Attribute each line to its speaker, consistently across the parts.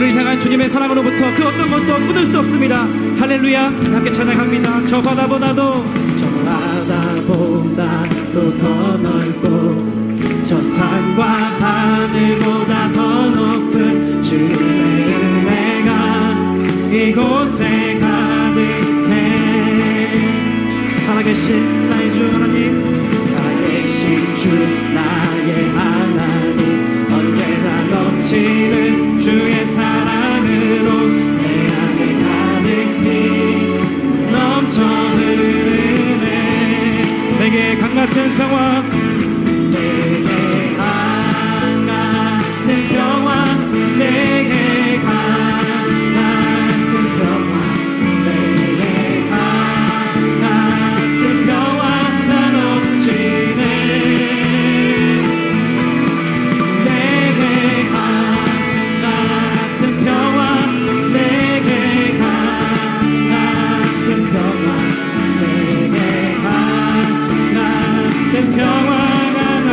Speaker 1: 우리를 향한 주님의 사랑으로부터 그 어떤 것도 끊을 수 없습니다. 할렐루야. 함께 찬양합니다. 저 바다보다도 더 넓고 저 산과 하늘보다 더 높은 주님의 은혜가 이곳에 가득해. 살아계신 나의 주 하나님, 살아계신 주 나의 하나님, 언제나 넘치는 주의 사랑으로 내 안에 가득히 넘쳐 흐르네. 내게 강같은 평화, 내게 강같은 평화, 내게 강같은 평화, 내게 강같은 평화가 넘치네. 내게 강같은 평화, 내게 강같은 평화, 내게 강같은 평화가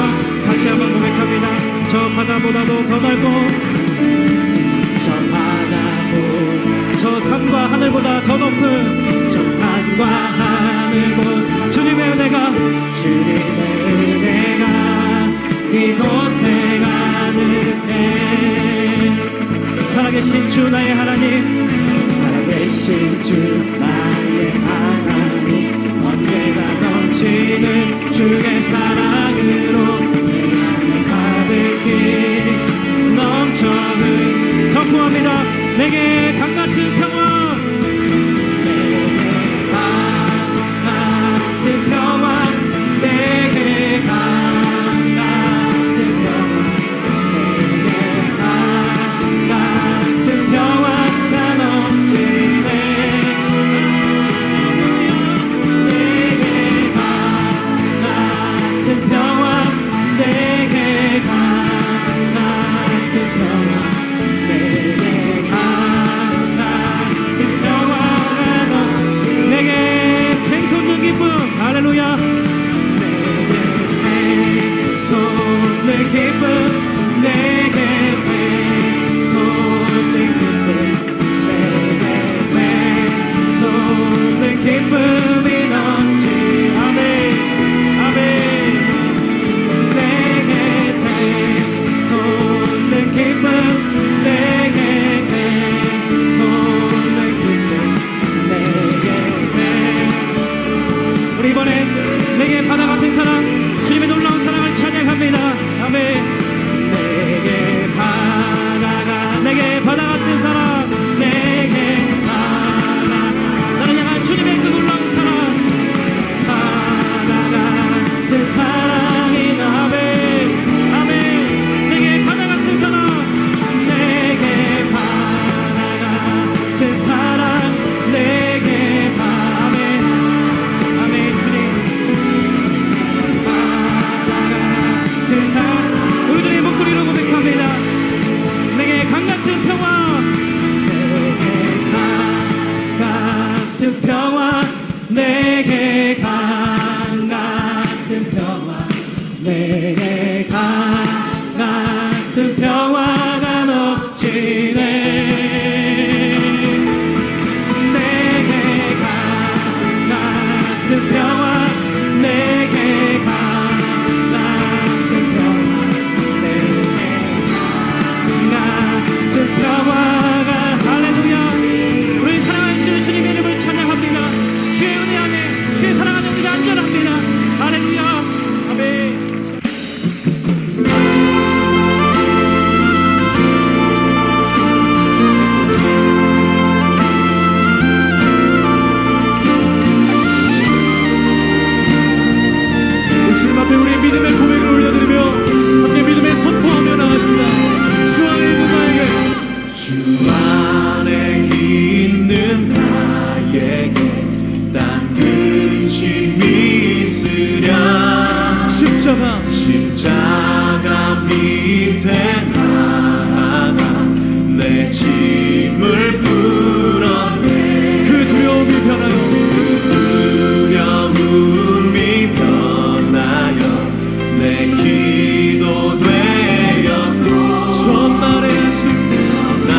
Speaker 1: 다시 한번 고백합니다. 저 바다보다도 더 넓고 저 산과 하늘보다 더 높은 저 산과 하늘보다 주님의 은혜가 이곳에 가득해. 살아계신 주 나의 하나님, 살아계신 주 나의 하나님, 언제나 넘치는 주의 사랑으로 가득히 넘쳐는 선포합니다. 내게 강같은 평화, 내게 강같은 평화, 내게 강같은 평화, 내게 강같은 평화가 넘치네. 내게 강같은 평화, 내게 강같은 평화, 내게 강같은 평화가 넘치네. 내게 생솟는 기쁨, 할렐루야. 내게 생솟는 기쁨, 내게 생솟는 기쁨, 내게 생솟는 기쁨이 넘치. 아멘, 아멘. 내게 생솟는 기쁨, 내게 생솟는 기쁨, 내게 우리 이번엔 내게 바다 같은 사랑, 주님의 놀라운 사랑을 찬양합니다. 아멘. 내게 바다 같은 사랑, 내게 바다, 나를 향한 주님의 그 놀라운 사랑, 바다 같은 사랑이 나네. 아멘. 내게 바다 같은 사랑, 내게 바다 같은 사랑, 내게 아멘. 아멘. 주님, 바다 같은 사랑, 우리들의 목소리로 고백합니다. 내게 강같은 평화, 내게 강같은 평화, 내게 강같은 평화, 내게 강같은 평화가 넘치네. 내게 강같은 평화, 내게 강같은 평화, 내게 강같은 평화가. 할렐루야. 우리 사랑하시는 주님의 이름을 찬양합니다. 주의 은혜 안에 주의 사랑 안에 우리가 안전합니다. 할렐루야. 아멘. 주님 앞에 우리의 믿음의 고백을 올려드리며 함께 믿음의 선포하며 나가십니다. 주 안에 있는 나에게,
Speaker 2: 주 안에 있는 나에게 따뜻함이 있으랴. 십자가 밑에 나가 내 짐을 풀었네.
Speaker 1: 그 두려움이 변하여,
Speaker 2: 두려움이 변하여 내 기도 되었고,
Speaker 1: 전날의 안식,
Speaker 2: 나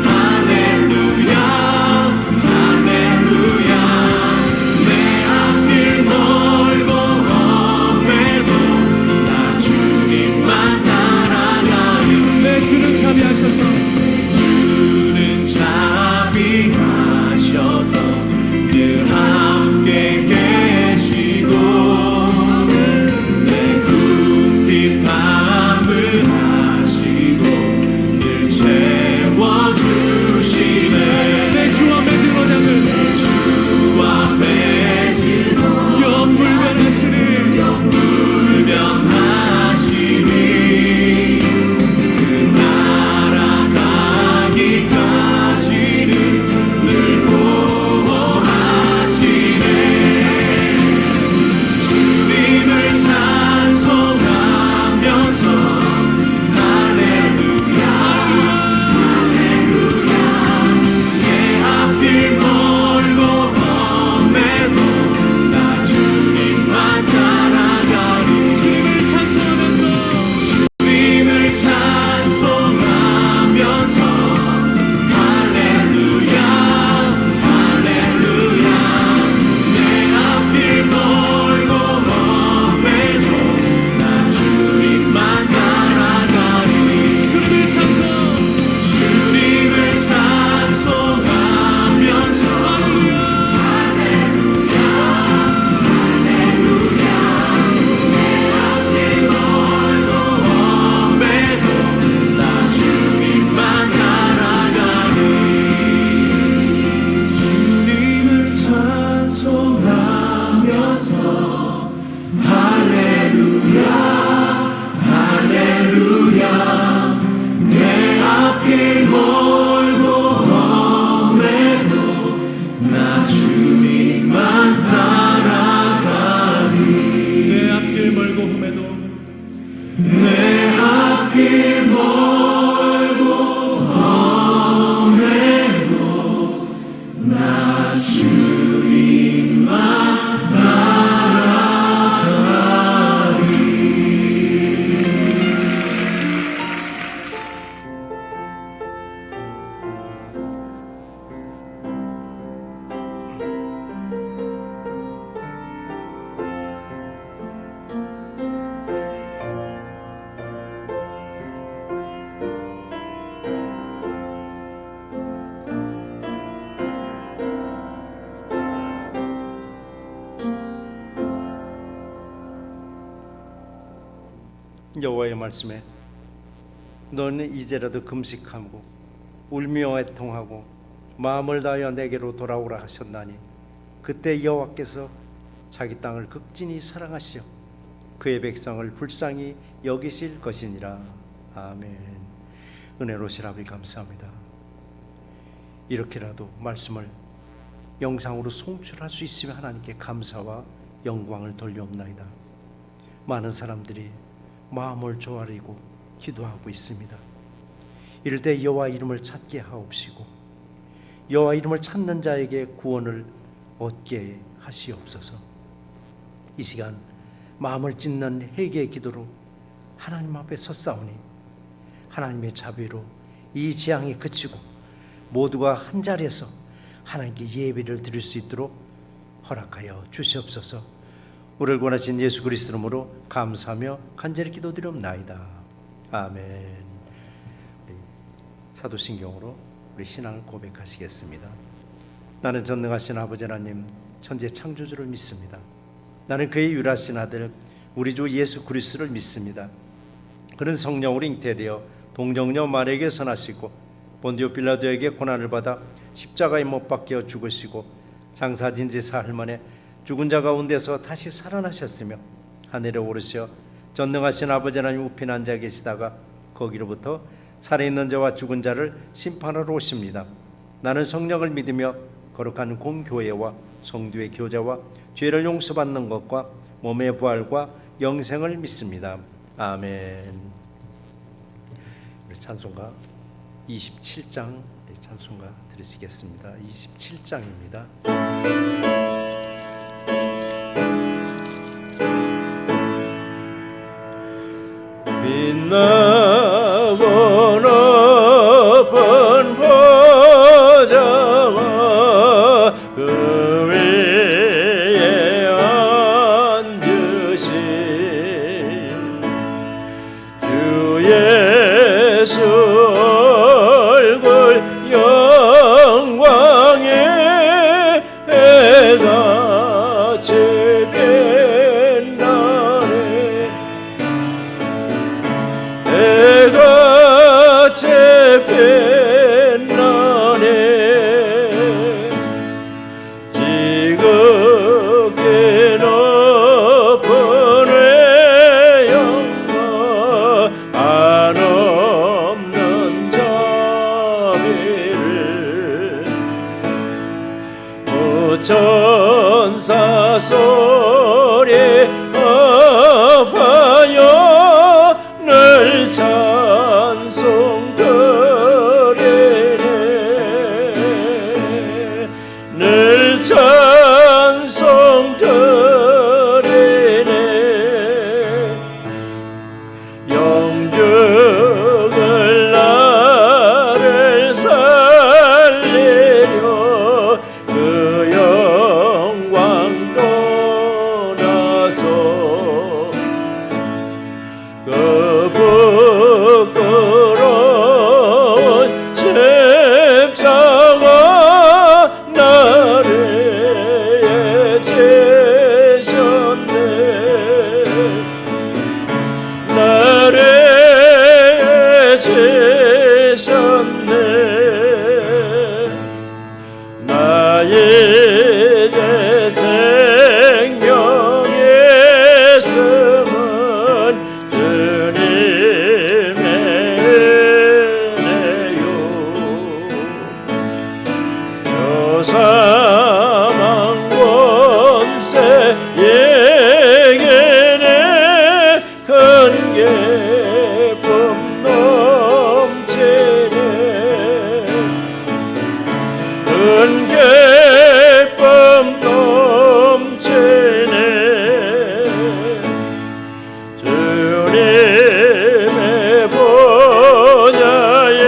Speaker 2: 할렐루야 할렐루야 내 앞길 멀고 험해도 나 주님만 따라가리
Speaker 1: 내 주는 자비하셔서
Speaker 2: 주는 자비하셔서 늘 함께 계시고 내 궁핍 밤을 하시고 늘 채워주시네
Speaker 1: 내 주와 맺은 언약을
Speaker 2: 주와 맺은
Speaker 1: 영불변하시는
Speaker 2: 불변하시니 그 나라 가기까지는 늘 보호하시네 주님을 찬송하면서 할렐루야 할렐루야 내 앞길 멀고 험해도 나 주님만 따라가리
Speaker 1: 주님을 찬송하면서
Speaker 2: 주님을 찬송하면서 할렐루야 할렐루야 내 앞길 멀고 험해도 나 주님만 따라가리
Speaker 1: 주님을
Speaker 2: 찬송하면서 할렐루야 할렐루야 내 앞길 멀고 험해도 나 주님만 따라가리 주님을 찬송하면서 할렐루야 할렐루야 내 앞길 멀고 험해도 나 주님만 따라가리
Speaker 1: 내 앞길 멀고 험해도
Speaker 2: 내 앞길 멀고 험해도 나 주님만 따라가리
Speaker 3: 여호와의 말씀에 너는 이제라도 금식하고 울며 애통하고 마음을 다하여 내게로 돌아오라 하셨나니 그때 여호와께서 자기 땅을 극진히 사랑하시어 그의 백성을 불쌍히 여기실 것이니라. 아멘. 은혜로우신 아버지 감사합니다. 이렇게라도 말씀을 영상으로 송출할 수 있으면 하나님께 감사와 영광을 돌려옵나이다. 많은 사람들이 마음을 조아리고 기도하고 있습니다. 이럴 때 여호와 이름을 찾게 하옵시고 여호와 이름을 찾는 자에게 구원을 얻게 하시옵소서. 이 시간 마음을 찢는 회개의 기도로 하나님 앞에 섰사오니 하나님의 자비로 이 재앙이 그치고 모두가 한자리에서 하나님께 예배를 드릴 수 있도록 허락하여 주시옵소서. 우리를 구원하신 예수 그리스도 이름으로 감사하며 간절히 기도드리옵나이다. 아멘. 사도신경으로 우리 신앙을 고백하시겠습니다. 나는 전능하신 아버지 하나님 천지 창조주를 믿습니다. 나는 그의 유일하신 아들 우리 주 예수 그리스도를 믿습니다. 그는 성령으로 잉태되어 동정녀 마리아에게 선하시고 본디오 빌라도에게 고난을 받아 십자가에 못 박혀 죽으시고 장사진 지 사흘 만에 죽은 자 가운데서 다시 살아나셨으며 하늘에 오르시어 전능하신 아버지 하나님 우편 앉아 계시다가 거기로부터 살아있는 자와 죽은 자를 심판하러 오십니다. 나는 성령을 믿으며 거룩한 공교회와 성도의 교제와 죄를 용서받는 것과 몸의 부활과 영생을 믿습니다. 아멘. 우리 찬송가 27장 찬송가 들으시겠습니다. 27장입니다. 빛나거나 천사 소리 합하여 늘 찬송드리네 늘 찬송드리네 영적을 나를 살리려 그 영광 떠나서 그 부끄러운 십자가 나를 지셨네 나를 지셨네 나 이제 생명의 숨은 주님의 은혜요 저 사망 권세 얘기네 큰 기쁨 넘치네 큰 기쁨 넘치네 주님의 보좌에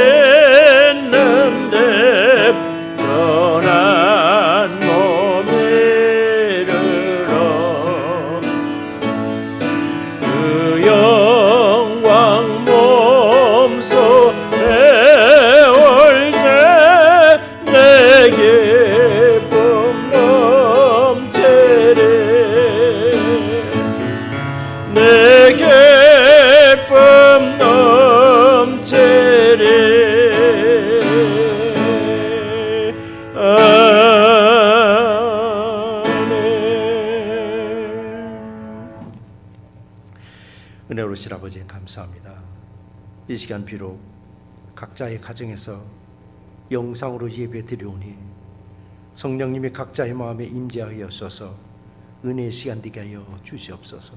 Speaker 3: 있는데 떠난 몸 이르러 그 영광 몸속에 올 때 내 기쁨 넘치리 내 기쁨 넘치리 은혜로우신 아버지 감사합니다. 이 시간 비록 각자의 가정에서 영상으로 예배 드려오니 성령님이 각자의 마음에 임재하여서 은혜의 시간 되게 하여 주시옵소서.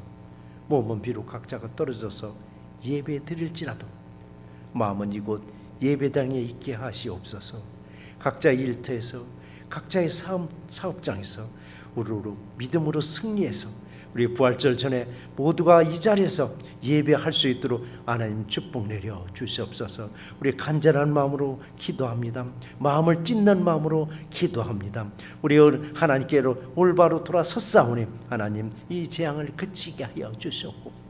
Speaker 3: 몸은 비록 각자가 떨어져서 예배 드릴지라도 마음은 이곳 예배당에 있게 하시옵소서. 각자의 일터에서 각자의 사업장에서 우르르 믿음으로 승리해서 우리 부활절 전에 모두가 이 자리에서 예배할 수 있도록 하나님 축복 내려 주시옵소서. 우리 간절한 마음으로 기도합니다. 마음을 찢는 마음으로 기도합니다. 우리 하나님께로 올바로 돌아섰사오니 하나님 이 재앙을 그치게 하여 주시옵고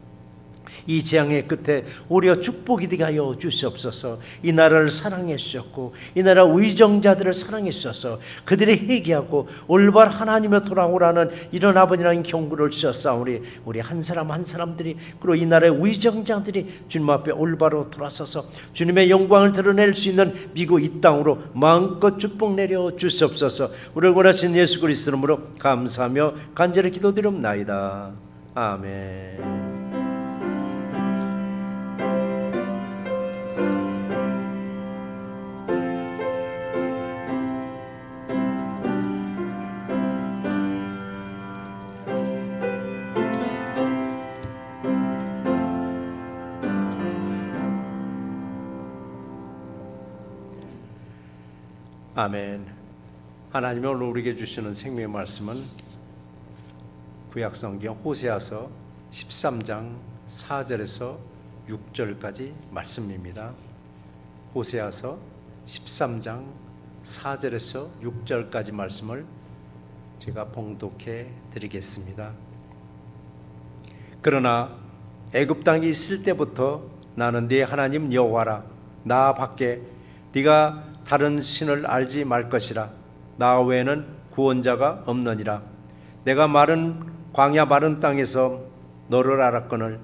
Speaker 3: 이 재앙의 끝에 오히려 축복이 되게 하여 주시옵소서. 이 나라를 사랑해 주셨고 이 나라 의정자들을 사랑해 주셔서 그들이 회개하고 올바른 하나님으로 돌아오라는 이런 아버지라는 경고를 주셨사오니 우리 한 사람 한 사람들이 그리고 이 나라의 의정자들이 주님 앞에 올바로 돌아서서 주님의 영광을 드러낼 수 있는 미국 이 땅으로 마음껏 축복 내려 주시옵소서. 우리를 원하신 예수 그리스도 이름으로 감사하며 간절히 기도드립나이다. 아멘. 아멘. 하나님이 오늘 우리에게 주시는 생명의 말씀은 구약성경 호세아서 13장 4절에서 6절까지 말씀입니다. 호세아서 13장 4절에서 6절까지 말씀을 제가 봉독해 드리겠습니다. 그러나 애굽 땅에 있을 때부터 나는 네 하나님 여호와라. 나 밖에 네가 다른 신을 알지 말 것이라. 나 외에는 구원자가 없느니라. 내가 마른 광야 마른 땅에서 너를 알았거늘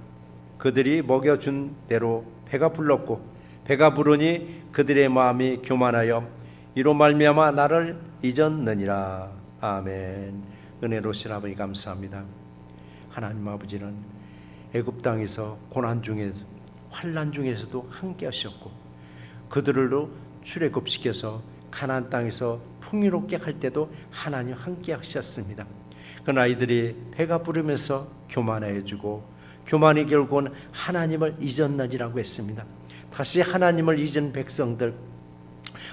Speaker 3: 그들이 먹여준 대로 배가 불렀고 배가 부르니 그들의 마음이 교만하여 이로 말미암아 나를 잊었느니라. 아멘. 은혜로우신 아버지 감사합니다. 하나님 아버지는 애굽 땅에서 고난 중에 환난 중에서도 함께 하셨고 그들로 출애굽시켜서 가나안 땅에서 풍요롭게 할 때도 하나님 함께 하셨습니다. 그 아이들이 배가 부르면서 교만해지고 교만이 결국은 하나님을 잊었느니라고 했습니다. 다시 하나님을 잊은 백성들,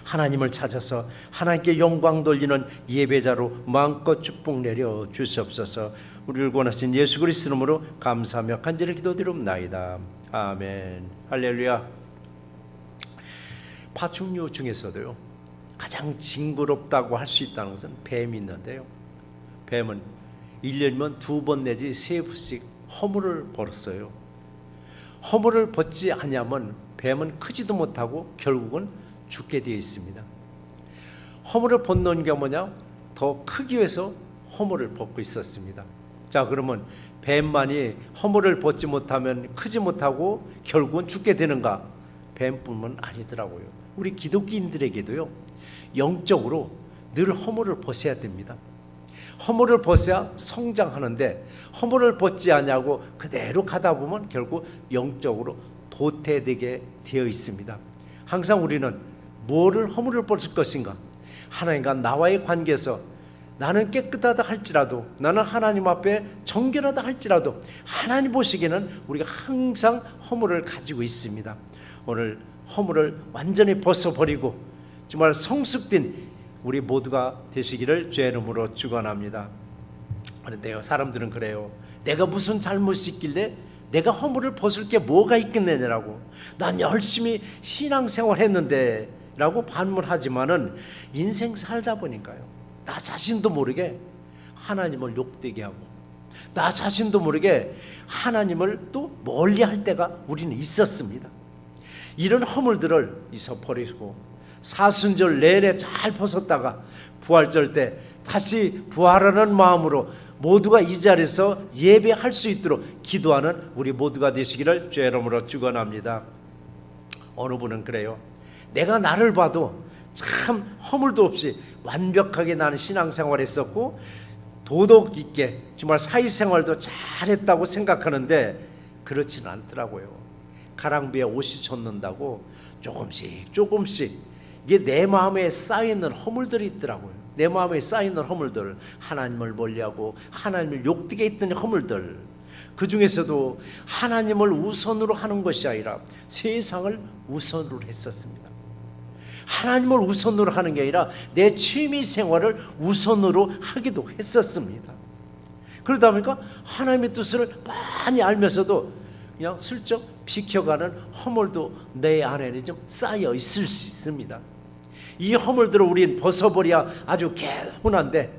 Speaker 3: 하나님을 찾아서 하나님께 영광 돌리는 예배자로 마음껏 축복 내려 주시옵소서. 우리를 구원하신 예수 그리스도 이름으로 감사하며 간절히 기도드립나이다. 아멘. 할렐루야. 파충류 중에서도요, 가장 징그럽다고 할 수 있다는 것은 뱀이 있는데요, 뱀은 1년이면 2번 내지 3번씩 허물을 벌었어요. 허물을 벗지 않으면 뱀은 크지도 못하고 결국은 죽게 되어 있습니다. 허물을 벗는 게 뭐냐? 더 크기 위해서 허물을 벗고 있었습니다. 자, 그러면 뱀만이 허물을 벗지 못하면 크지 못하고 결국은 죽게 되는가? 뱀뿐만 아니더라고요. 우리 기독교인들에게도요, 영적으로 늘 허물을 벗어야 됩니다. 허물을 벗어야 성장하는데 허물을 벗지 않냐고 그대로 가다 보면 결국 영적으로 도태되게 되어 있습니다. 항상 우리는 뭐를 허물을 벗을 것인가? 하나님과 나와의 관계에서 나는 깨끗하다 할지라도, 나는 하나님 앞에 정결하다 할지라도 하나님 보시기에는 우리가 항상 허물을 가지고 있습니다. 오늘 허물을 완전히 벗어버리고 정말 성숙된 우리 모두가 되시기를 주의 이름으로 축원합니다. 그런데요, 사람들은 그래요. 내가 무슨 잘못이 있길래 내가 허물을 벗을 게 뭐가 있겠느냐라고, 난 열심히 신앙생활 했는데 라고 반문하지만은 인생 살다 보니까요, 나 자신도 모르게 하나님을 욕되게 하고 나 자신도 모르게 하나님을 또 멀리할 때가 우리는 있었습니다. 이런 허물들을 잊어버리고 사순절 내내 잘 벗었다가 부활절 때 다시 부활하는 마음으로 모두가 이 자리에서 예배할 수 있도록 기도하는 우리 모두가 되시기를 주의 이름으로 축원합니다. 어느 분은 그래요. 내가 나를 봐도 참 허물도 없이 완벽하게 나는 신앙생활을 했었고 도덕 있게 정말 사회생활도 잘했다고 생각하는데 그렇지는 않더라고요. 가랑비에 옷이 젖는다고 조금씩 이게 내 마음에 쌓여있는 허물들이 있더라고요. 내 마음에 쌓여있는 허물들, 하나님을 멀리하고 하나님을 욕되게 했던 허물들, 그 중에서도 하나님을 우선으로 하는 것이 아니라 세상을 우선으로 했었습니다. 하나님을 우선으로 하는 게 아니라 내 취미 생활을 우선으로 하기도 했었습니다. 그러다 보니까 하나님의 뜻을 많이 알면서도 그냥 슬쩍 비켜가는 허물도 내 안에는 좀 쌓여 있을 수 있습니다. 이 허물들을 우린 벗어버려야 아주 개운한데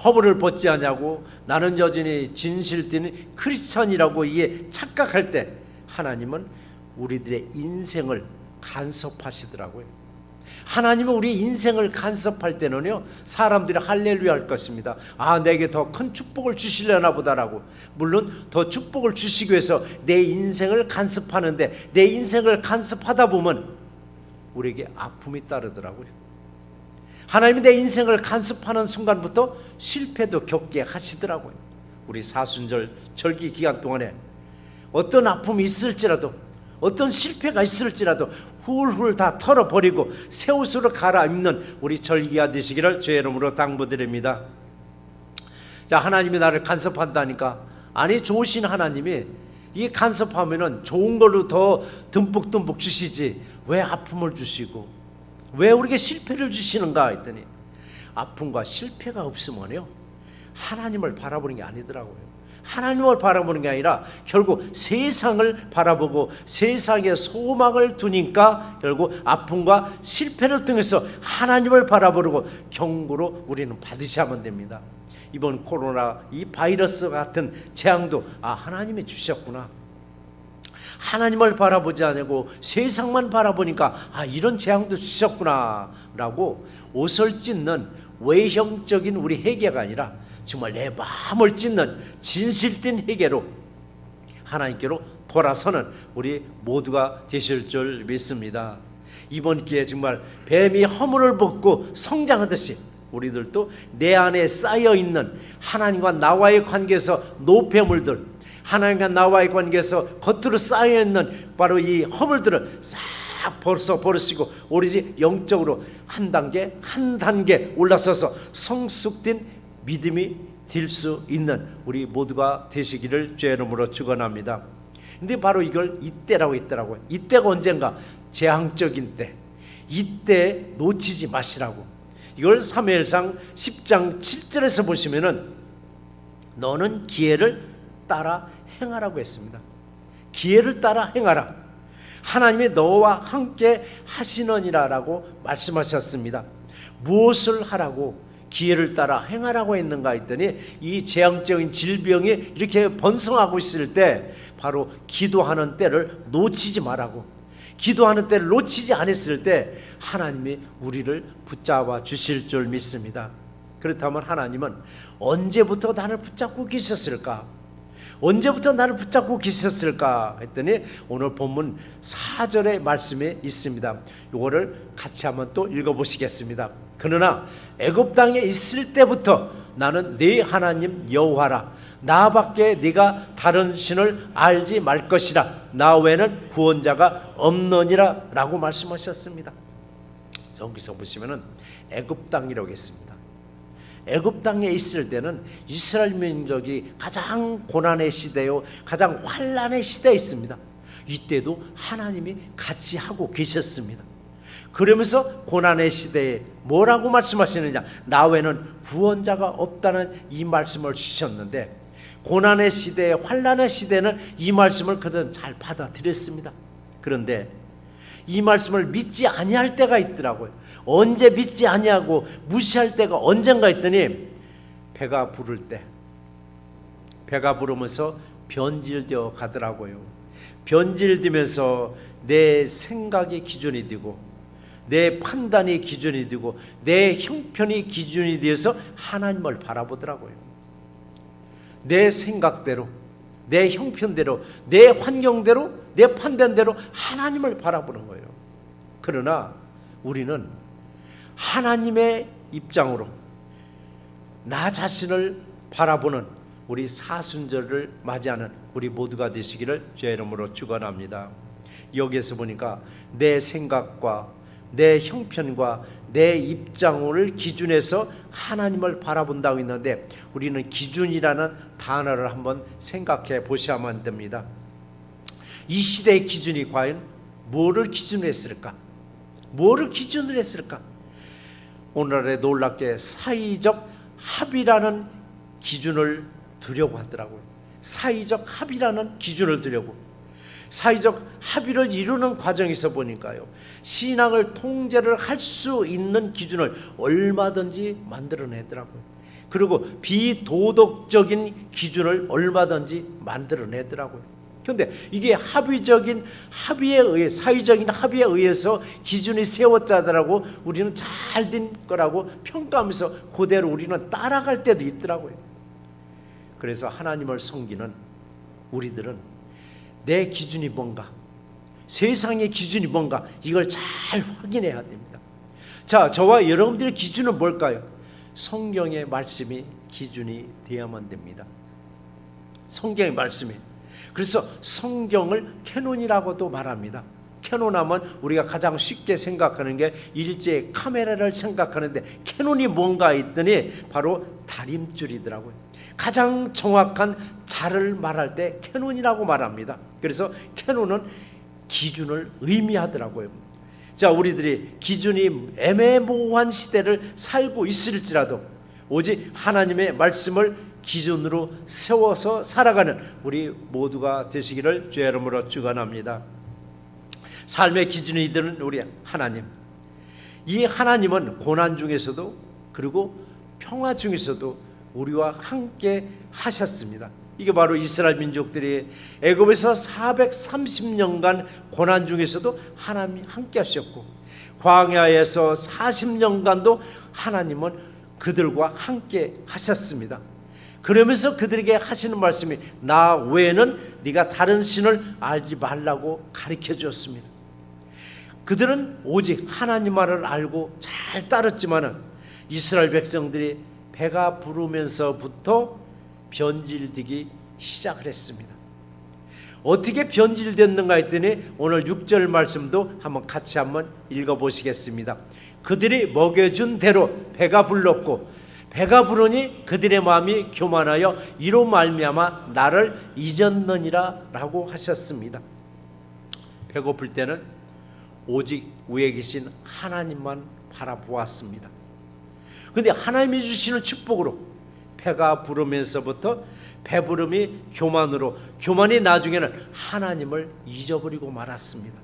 Speaker 3: 허물을 벗지 않냐고 나는 여전히 진실된 크리스천이라고 이게 착각할 때 하나님은 우리들의 인생을 간섭하시더라고요. 하나님은 우리 인생을 간섭할 때는요, 사람들이 할렐루야 할 것입니다. 아, 내게 더 큰 축복을 주시려나 보다라고. 물론 더 축복을 주시기 위해서 내 인생을 간섭하는데, 내 인생을 간섭하다 보면 우리에게 아픔이 따르더라고요. 하나님이 내 인생을 간섭하는 순간부터 실패도 겪게 하시더라고요. 우리 사순절 절기 기간 동안에 어떤 아픔이 있을지라도, 어떤 실패가 있을지라도 훌훌 다 털어버리고 새 옷으로 갈아입는 우리 절기가 되시기를 주의 이름으로 당부드립니다. 자, 하나님이 나를 간섭한다니까, 아니 좋으신 하나님이 이 간섭하면은 좋은 걸로 더 듬뿍듬뿍 주시지 왜 아픔을 주시고 왜 우리에게 실패를 주시는가 했더니, 아픔과 실패가 없으면요 하나님을 바라보는 게 아니더라고요. 하나님을 바라보는 게 아니라 결국 세상을 바라보고 세상에 소망을 두니까 결국 아픔과 실패를 통해서 하나님을 바라보고 경고로 우리는 받으셔야만 됩니다. 이번 코로나 이 바이러스 같은 재앙도 하나님이 주셨구나. 하나님을 바라보지 않고 세상만 바라보니까 이런 재앙도 주셨구나 라고 옷을 찢는 외형적인 우리 회개가 아니라 정말 내 마음을 찢는 진실된 회개로 하나님께로 돌아서는 우리 모두가 되실 줄 믿습니다. 이번 기회에 정말 뱀이 허물을 벗고 성장하듯이 우리들도 내 안에 쌓여있는 하나님과 나와의 관계에서 노폐물들, 하나님과 나와의 관계에서 겉으로 쌓여있는 바로 이 허물들을 싹 다 버리시고 오로지 영적으로 한 단계 올라서서 성숙된 믿음이 될 수 있는 우리 모두가 되시기를 주의 이름으로 축원합니다. 근데 바로 이걸 이때라고 했더라고요. 이때가 언젠가 재앙적인 때, 이때 놓치지 마시라고. 이걸 사무엘상 10장 7절에서 보시면은 너는 기회를 따라 행하라고 했습니다. 기회를 따라 행하라. 하나님이 너와 함께 하시느니라라고 말씀하셨습니다. 무엇을 하라고 기회를 따라 행하라고 했는가 했더니 이 재앙적인 질병이 이렇게 번성하고 있을 때 바로 기도하는 때를 놓치지 말라고. 기도하는 때를 놓치지 않았을 때 하나님이 우리를 붙잡아 주실 줄 믿습니다. 그렇다면 하나님은 언제부터 나를 붙잡고 계셨을까? 언제부터 나를 붙잡고 계셨을까 했더니 오늘 본문 4절의 말씀에 있습니다. 이거를 같이 한번 또 읽어보시겠습니다. 그러나 애굽 땅에 있을 때부터 나는 네 하나님 여호와라. 나밖에 네가 다른 신을 알지 말 것이라. 나 외에는 구원자가 없느니라 라고 말씀하셨습니다. 여기서 보시면은 애굽 땅이라고 했습니다. 애굽 땅에 있을 때는 이스라엘 민족이 가장 고난의 시대요, 가장 환난의 시대에 있습니다. 이때도 하나님이 같이 하고 계셨습니다. 그러면서 고난의 시대에 뭐라고 말씀하시느냐? 나 외에는 구원자가 없다는 이 말씀을 주셨는데, 고난의 시대, 환난의 시대는 이 말씀을 그들은 잘 받아들였습니다. 그런데 이 말씀을 믿지 아니할 때가 있더라고요. 언제 믿지 아니하고 무시할 때가 언젠가 했더니 배가 부를 때, 배가 부르면서 변질되어 가더라고요. 변질되면서 내 생각이 기준이 되고 내 판단이 기준이 되고 내 형편이 기준이 되어서 하나님을 바라보더라고요. 내 생각대로, 내 형편대로, 내 환경대로, 내 판단대로 하나님을 바라보는 거예요. 그러나 우리는 하나님의 입장으로 나 자신을 바라보는 우리 사순절을 맞이하는 우리 모두가 되시기를 주의 이름으로 축원합니다. 여기에서 보니까 내 생각과 내 형편과 내 입장을 기준해서 하나님을 바라본다고 했는데, 우리는 기준이라는 단어를 한번 생각해 보셔야만 됩니다. 이 시대의 기준이 과연 뭐를 기준으로 했을까? 뭐를 기준으로 했을까? 오늘날에 놀랍게 사회적 합의라는 기준을 두려고 하더라고요. 사회적 합의라는 기준을 두려고. 사회적 합의를 이루는 과정에서 보니까요, 신앙을 통제를 할 수 있는 기준을 얼마든지 만들어내더라고요. 그리고 비도덕적인 기준을 얼마든지 만들어내더라고요. 그런데 이게 합의적인 합의에 의해, 사회적인 합의에 의해서 기준이 세웠다더라고 우리는 잘 된 거라고 평가하면서 그대로 우리는 따라갈 때도 있더라고요. 그래서 하나님을 섬기는 우리들은 내 기준이 뭔가, 세상의 기준이 뭔가, 이걸 잘 확인해야 됩니다. 자, 저와 여러분들의 기준은 뭘까요? 성경의 말씀이 기준이 되어야만 됩니다. 성경의 말씀이. 그래서 성경을 캐논이라고도 말합니다. 캐논하면 우리가 가장 쉽게 생각하는 게 일제 카메라를 생각하는데, 캐논이 뭔가 했더니 바로 다림줄이더라고요. 가장 정확한 자를 말할 때 캐논이라고 말합니다. 그래서 캐논은 기준을 의미하더라고요. 자, 우리들이 기준이 애매모호한 시대를 살고 있을지라도 오직 하나님의 말씀을 기준으로 세워서 살아가는 우리 모두가 되시기를 주의 이름으로 축원합니다. 삶의 기준이 되는 우리 하나님, 이 하나님은 고난 중에서도 그리고 평화 중에서도 우리와 함께 하셨습니다. 이게 바로 이스라엘 민족들이 애굽에서 430년간 고난 중에서도 하나님이 함께 하셨고, 광야에서 40년간도 하나님은 그들과 함께 하셨습니다. 그러면서 그들에게 하시는 말씀이 나 외에는 네가 다른 신을 알지 말라고 가르쳐 주었습니다. 그들은 오직 하나님 말을 알고 잘 따랐지만은 이스라엘 백성들이 배가 부르면서부터 변질되기 시작을 했습니다. 어떻게 변질됐는가 했더니 오늘 6절 말씀도 같이 한번 읽어보시겠습니다. 그들이 먹여준 대로 배가 불렀고 배가 부르니 그들의 마음이 교만하여 이로 말미암아 나를 잊었느니라 라고 하셨습니다. 배고플 때는 오직 위에 계신 하나님만 바라보았습니다. 그런데 하나님이 주시는 축복으로 배가 부르면서부터 배부름이 교만으로, 교만이 나중에는 하나님을 잊어버리고 말았습니다.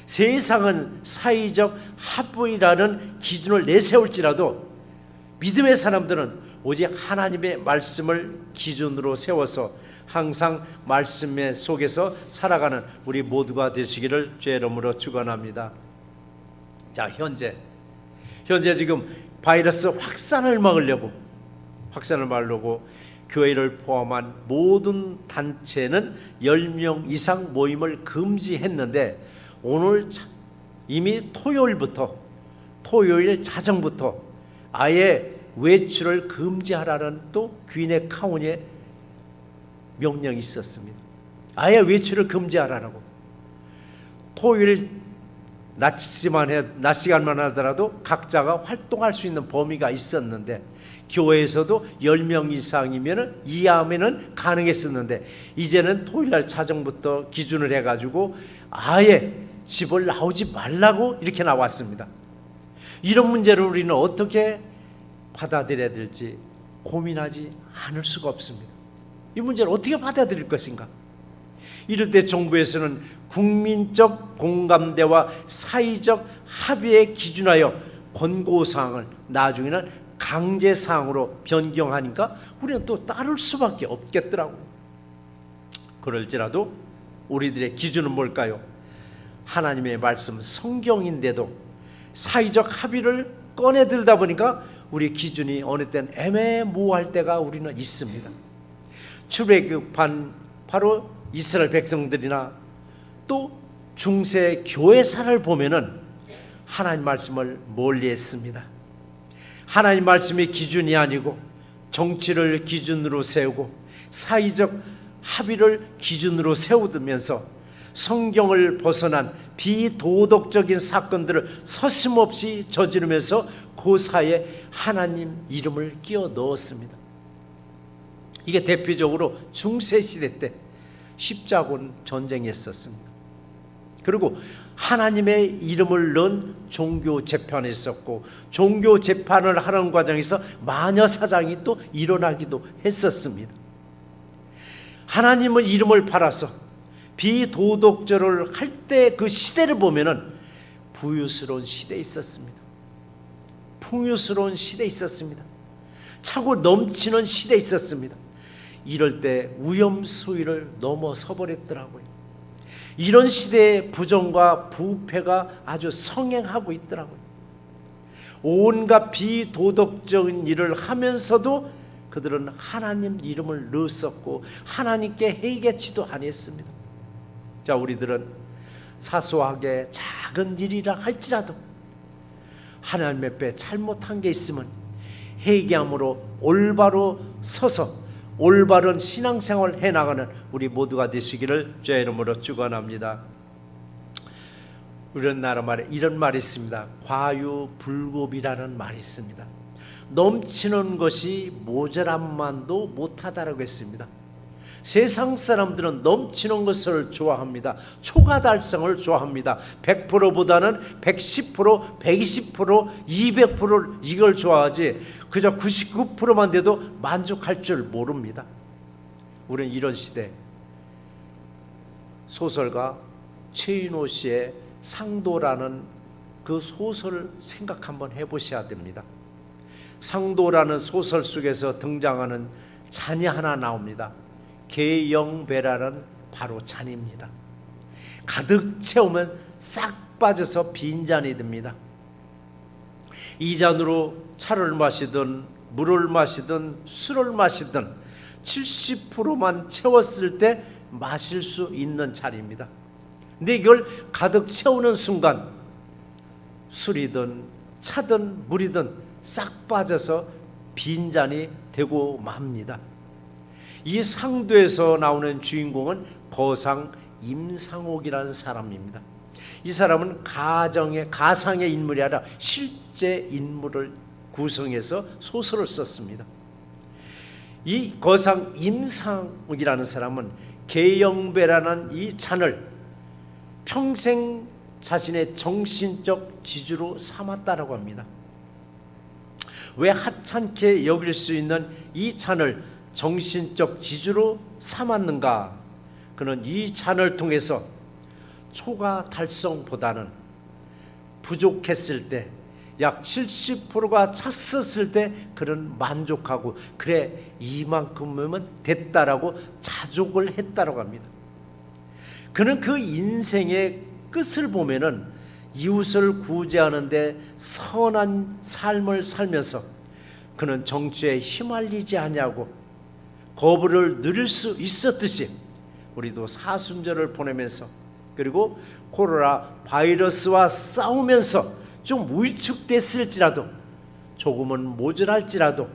Speaker 3: 세상은 사회적 합의라는 기준을 내세울지라도 믿음의 사람들은 오직 하나님의 말씀을 기준으로 세워서 항상 말씀 속에서 살아가는 우리 모두가 되시기를 주의 이름으로 축원합니다. 자, 현재 지금 바이러스 확산을 막으려고 교회를 포함한 모든 단체는 10명 이상 모임을 금지했는데 오늘 이미 토요일 자정부터 아예 외출을 금지하라는 또 귀인의 카운의 명령이 있었습니다. 아예 외출을 금지하라고. 토요일 낮 시간만 하더라도 각자가 활동할 수 있는 범위가 있었는데 교회에서도 10명 이상이면 이하면은 가능했었는데 이제는 토요일날 자정부터 기준을 해가지고 아예 집을 나오지 말라고 이렇게 나왔습니다. 이런 문제를 우리는 어떻게 받아들여야 될지 고민하지 않을 수가 없습니다. 이 문제를 어떻게 받아들일 것인가? 이럴 때 정부에서는 국민적 공감대와 사회적 합의에 기준하여 권고사항을 나중에는 강제사항으로 변경하니까 우리는 또 따를 수밖에 없겠더라고요. 그럴지라도 우리들의 기준은 뭘까요? 하나님의 말씀 성경인데도 사회적 합의를 꺼내들다 보니까 우리 기준이 어느 때는 애매모호할 때가 우리는 있습니다. 출애굽한 바로 이스라엘 백성들이나 또 중세 교회사를 보면은 하나님 말씀을 멀리했습니다. 하나님 말씀이 기준이 아니고 정치를 기준으로 세우고 사회적 합의를 기준으로 세우면서 성경을 벗어난 비도덕적인 사건들을 서슴없이 저지르면서 그 사이에 하나님 이름을 끼워 넣었습니다. 이게 대표적으로 중세시대 때 십자군 전쟁이 있었습니다. 그리고 하나님의 이름을 넣은 종교 재판이 있었고 종교 재판을 하는 과정에서 마녀 사장이 또 일어나기도 했었습니다. 하나님의 이름을 팔아서 비도덕절을 할 때 그 시대를 보면은 부유스러운 시대에 있었습니다. 풍요스러운 시대에 있었습니다. 차고 넘치는 시대에 있었습니다. 이럴 때 위험수위를 넘어서 버렸더라고요. 이런 시대에 부정과 부패가 아주 성행하고 있더라고요. 온갖 비도덕적인 일을 하면서도 그들은 하나님 이름을 넣었었고 하나님께 회개치도 아니했습니다. 자, 우리들은 사소하게 작은 일이라 할지라도 하나님 앞에 잘못한 게 있으면 회개함으로 올바로 서서 올바른 신앙생활을 해나가는 우리 모두가 되시기를 주의 이름으로 축원합니다. 우리나라 말에 이런 말이 있습니다. 과유불급이라는 말이 있습니다. 넘치는 것이 모자람만도 못하다라고 했습니다. 세상 사람들은 넘치는 것을 좋아합니다. 초과 달성을 좋아합니다. 100%보다는 110%, 120%, 200% 이걸 좋아하지 그저 99%만 돼도 만족할 줄 모릅니다. 우리는 이런 시대 소설가 최인호 씨의 상도라는 그 소설을 생각 한번 해보셔야 됩니다. 상도라는 소설 속에서 등장하는 잔이 하나 나옵니다. 개영배라는 바로 잔입니다. 가득 채우면 싹 빠져서 빈잔이 됩니다. 이 잔으로 차를 마시든 물을 마시든 술을 마시든 70%만 채웠을 때 마실 수 있는 잔입니다. 근데 이걸 가득 채우는 순간 술이든 차든 물이든 싹 빠져서 빈잔이 되고 맙니다. 이 상도에서 나오는 주인공은 거상 임상옥이라는 사람입니다. 이 사람은 가상의 인물이 아니라 실제 인물을 구성해서 소설을 썼습니다. 이 거상 임상옥이라는 사람은 계영배라는 이 잔을 평생 자신의 정신적 지주로 삼았다라고 합니다. 왜 하찮게 여길 수 있는 이 잔을 정신적 지주로 삼았는가? 그는 이 잔을 통해서 초과 달성보다는 부족했을 때 약 70%가 찼었을 때 그는 만족하고 그래 이만큼이면 됐다라고 자족을 했다라고 합니다. 그는 그 인생의 끝을 보면은 이웃을 구제하는데 선한 삶을 살면서 그는 정치에 휘말리지 않냐고 거부를 누릴 수 있었듯이 우리도 사순절을 보내면서 그리고 코로나 바이러스와 싸우면서 좀 위축됐을지라도 조금은 모자랄지라도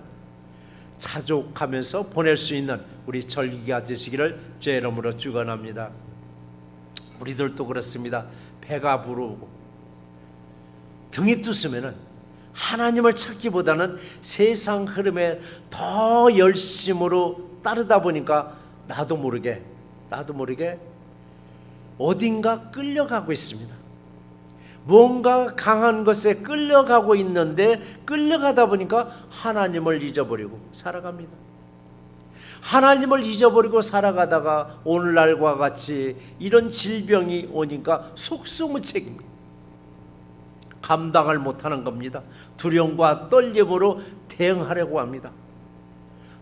Speaker 3: 자족하면서 보낼 수 있는 우리 절기가 되시기를 주의 이름으로 축원합니다. 우리들도 그렇습니다. 배가 부르고 등이 뜨으면은 하나님을 찾기보다는 세상 흐름에 더 열심으로 따르다 보니까 나도 모르게 어딘가 끌려가고 있습니다. 뭔가 강한 것에 끌려가고 있는데 끌려가다 보니까 하나님을 잊어버리고 살아갑니다. 하나님을 잊어버리고 살아가다가 오늘날과 같이 이런 질병이 오니까 속수무책입니다. 감당을 못하는 겁니다. 두려움과 떨림으로 대응하려고 합니다.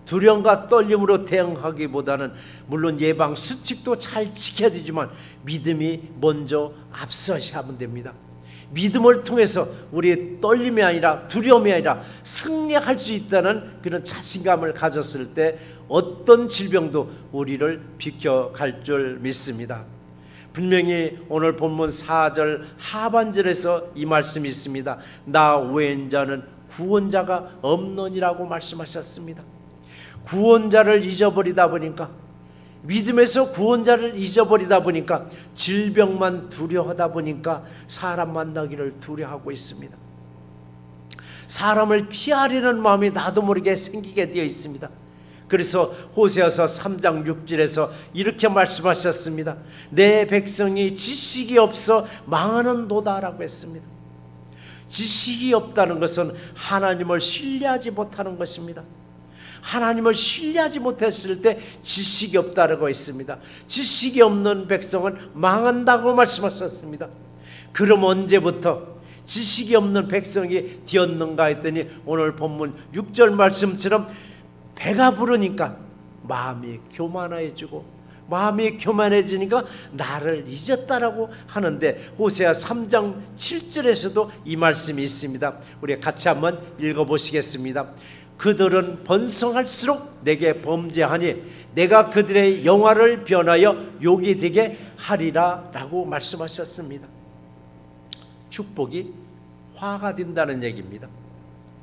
Speaker 3: 두려움과 떨림으로 대응하기보다는 물론 예방 수칙도 잘 지켜야 되지만 믿음이 먼저 앞서셔야 하면 됩니다. 믿음을 통해서 우리의 떨림이 아니라 두려움이 아니라 승리할 수 있다는 그런 자신감을 가졌을 때 어떤 질병도 우리를 비켜갈 줄 믿습니다. 분명히 오늘 본문 4절 하반절에서 이 말씀이 있습니다. 나 외인 자는 구원자가 없느니라고 말씀하셨습니다. 구원자를 잊어버리다 보니까 믿음에서 구원자를 잊어버리다 보니까 질병만 두려워하다 보니까 사람 만나기를 두려워하고 있습니다. 사람을 피하려는 마음이 나도 모르게 생기게 되어 있습니다. 그래서 호세아서 3장 6절에서 이렇게 말씀하셨습니다. 내 백성이 지식이 없어 망하는도다라고 했습니다. 지식이 없다는 것은 하나님을 신뢰하지 못하는 것입니다. 하나님을 신뢰하지 못했을 때 지식이 없다라고 했습니다. 지식이 없는 백성은 망한다고 말씀하셨습니다. 그럼 언제부터 지식이 없는 백성이 되었는가 했더니 오늘 본문 6절 말씀처럼 배가 부르니까 마음이 교만해지고 마음이 교만해지니까 나를 잊었다라고 하는데 호세아 3장 7절에서도 이 말씀이 있습니다. 우리 같이 한번 읽어보시겠습니다. 그들은 번성할수록 내게 범죄하니 내가 그들의 영화를 변하여 욕이 되게 하리라 라고 말씀하셨습니다. 축복이 화가 된다는 얘기입니다.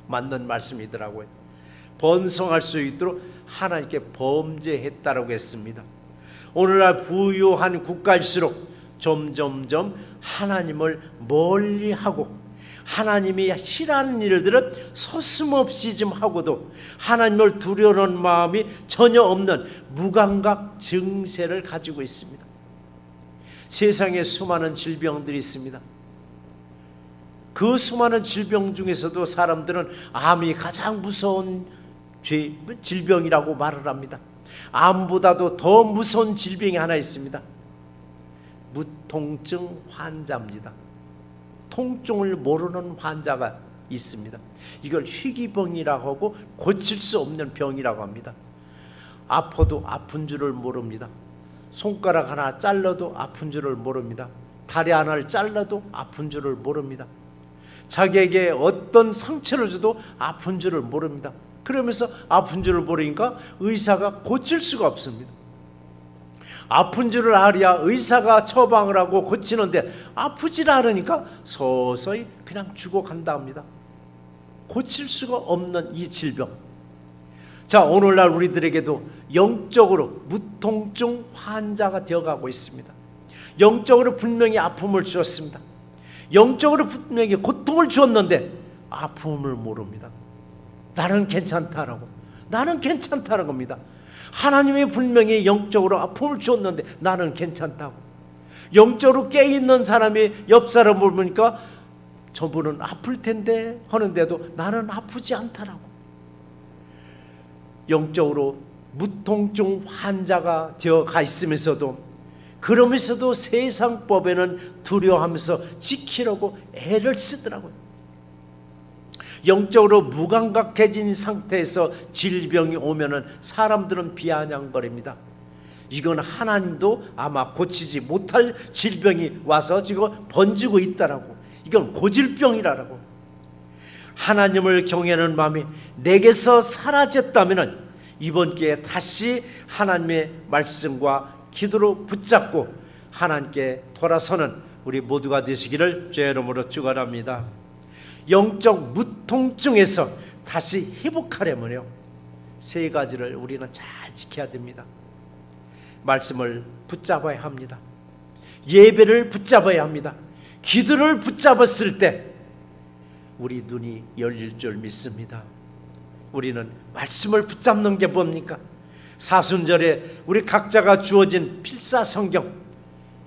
Speaker 3: 맞는 말씀이더라고요. 번성할 수 있도록 하나님께 범죄했다라고 했습니다. 오늘날 부유한 국가일수록 점점점 하나님을 멀리하고 하나님이 싫어하는 일들은 서슴없이 좀 하고도 하나님을 두려워하는 마음이 전혀 없는 무감각 증세를 가지고 있습니다. 세상에 수많은 질병들이 있습니다. 그 수많은 질병 중에서도 사람들은 암이 가장 무서운 질병이라고 말을 합니다. 암보다도 더 무서운 질병이 하나 있습니다. 무통증 환자입니다. 통증을 모르는 환자가 있습니다. 이걸 희귀병이라고 하고 고칠 수 없는 병이라고 합니다. 아파도 아픈 줄을 모릅니다. 손가락 하나 잘라도 아픈 줄을 모릅니다. 다리 하나를 잘라도 아픈 줄을 모릅니다. 자기에게 어떤 상처를 줘도 아픈 줄을 모릅니다. 그러면서 아픈 줄을 모르니까 의사가 고칠 수가 없습니다. 아픈 줄을 알아야 의사가 처방을 하고 고치는데 아프질 않으니까 서서히 그냥 죽어간다 합니다. 고칠 수가 없는 이 질병, 자, 오늘날 우리들에게도 영적으로 무통증 환자가 되어가고 있습니다. 영적으로 분명히 아픔을 주었습니다. 영적으로 분명히 고통을 주었는데 아픔을 모릅니다. 나는 괜찮다라고, 나는 괜찮다는 겁니다. 하나님이 분명히 영적으로 아픔을 주었는데 나는 괜찮다고. 영적으로 깨어있는 사람이 옆 사람을 보니까 저분은 아플 텐데 하는데도 나는 아프지 않다라고. 영적으로 무통증 환자가 되어가 있으면서도, 그러면서도 세상 법에는 두려워하면서 지키려고 애를 쓰더라고요. 영적으로 무감각해진 상태에서 질병이 오면은 사람들은 비아냥거립니다. 이건 하나님도 아마 고치지 못할 질병이 와서 지금 번지고 있다라고. 이건 고질병이라고. 하나님을 경외하는 마음이 내게서 사라졌다면 이번 기회에 다시 하나님의 말씀과 기도로 붙잡고 하나님께 돌아서는 우리 모두가 되시기를 주의 이름으로 축원합니다. 영적 무통증에서 다시 회복하려면요, 세 가지를 우리는 잘 지켜야 됩니다. 말씀을 붙잡아야 합니다. 예배를 붙잡아야 합니다. 기도를 붙잡았을 때 우리 눈이 열릴 줄 믿습니다. 우리는 말씀을 붙잡는 게 뭡니까? 사순절에 우리 각자가 주어진 필사성경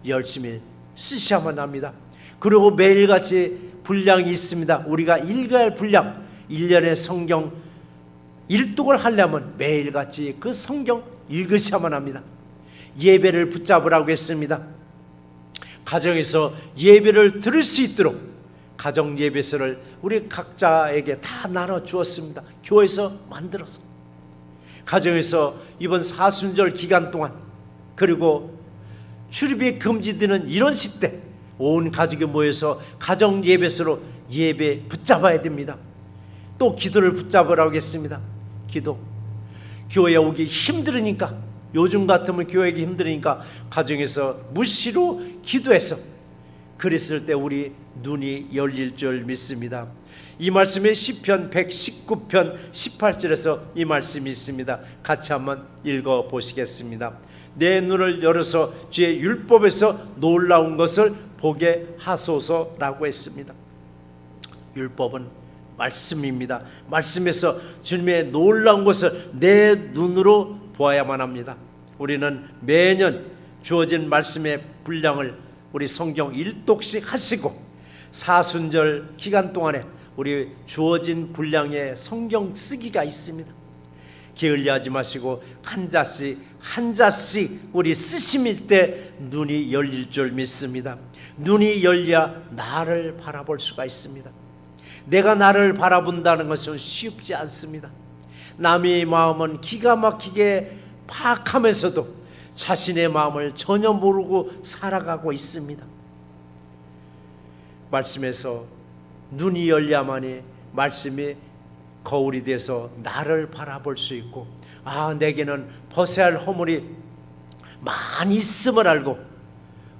Speaker 3: 열심히 쓰셔야만 합니다. 그리고 매일같이 분량이 있습니다. 우리가 읽어야 할 분량, 1년의 성경 일독을 하려면 매일같이 그 성경 읽으셔야만 합니다. 예배를 붙잡으라고 했습니다. 가정에서 예배를 들을 수 있도록 가정 예배서를 우리 각자에게 다 나눠 주었습니다. 교회에서 만들어서 가정에서 이번 사순절 기간 동안, 그리고 출입이 금지되는 이런 시대 온 가족이 모여서 가정 예배서로 예배 붙잡아야 됩니다. 또 기도를 붙잡으라고 했습니다. 기도. 교회에 오기 힘들으니까, 요즘 같으면 교회에 힘들으니까 가정에서 무시로 기도해서, 그랬을 때 우리 눈이 열릴 줄 믿습니다. 이 말씀에 시편 119편 18절에서 이 말씀이 있습니다. 같이 한번 읽어보시겠습니다. 내 눈을 열어서 주의 율법에서 놀라운 것을 보게 하소서라고 했습니다. 율법은 말씀입니다. 말씀에서 주님의 놀라운 것을 내 눈으로 보아야만 합니다. 우리는 매년 주어진 말씀의 분량을 우리 성경 1독씩 하시고, 사순절 기간 동안에 우리 주어진 분량의 성경 쓰기가 있습니다. 게을리하지 마시고 한 자씩 우리 쓰심일 때 눈이 열릴 줄 믿습니다. 눈이 열려야 나를 바라볼 수가 있습니다. 내가 나를 바라본다는 것은 쉽지 않습니다. 남의 마음은 기가 막히게 파악하면서도 자신의 마음을 전혀 모르고 살아가고 있습니다. 말씀에서 눈이 열려야만이 말씀이 거울이 돼서 나를 바라볼 수 있고, 아, 내게는 벗어야 할 허물이 많이 있음을 알고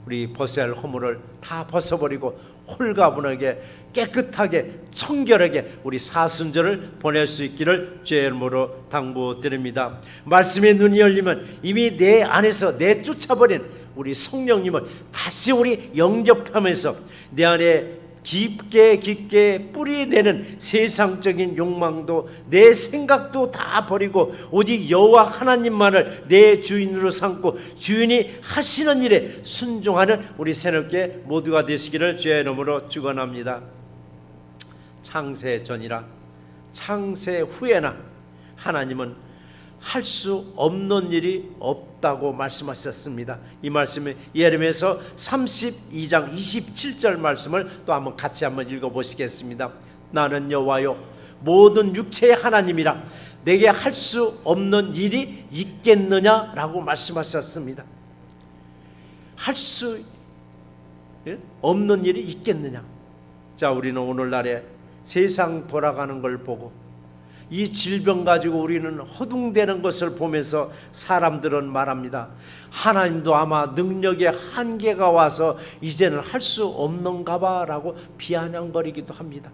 Speaker 3: 우리 벗어야 할 허물을 다 벗어버리고 홀가분하게 깨끗하게 청결하게 우리 사순절을 보낼 수 있기를 주의 이름으로 당부드립니다. 말씀의 눈이 열리면 이미 내 안에서 내쫓아버린 우리 성령님을 다시 우리 영접하면서 내 안에 깊게 뿌리내는 세상적인 욕망도 내 생각도 다 버리고 오직 여호와 하나님만을 내 주인으로 삼고 주인이 하시는 일에 순종하는 우리 새롭게 모두가 되시기를 주의 이름으로 축원합니다. 창세 전이라 창세 후에나 하나님은 할 수 없는 일이 없다고 말씀하셨습니다. 이 말씀은 예레미야서 32장 27절 말씀을 또 한번 같이 한번 읽어보시겠습니다. 나는 여호와요 모든 육체의 하나님이라 내게 할 수 없는 일이 있겠느냐라고 말씀하셨습니다. 할 수 없는 일이 있겠느냐. 자, 우리는 오늘날에 세상 돌아가는 걸 보고 이 질병 가지고 우리는 허둥대는 것을 보면서 사람들은 말합니다. 하나님도 아마 능력의 한계가 와서 이제는 할 수 없는가 봐 라고 비아냥거리기도 합니다.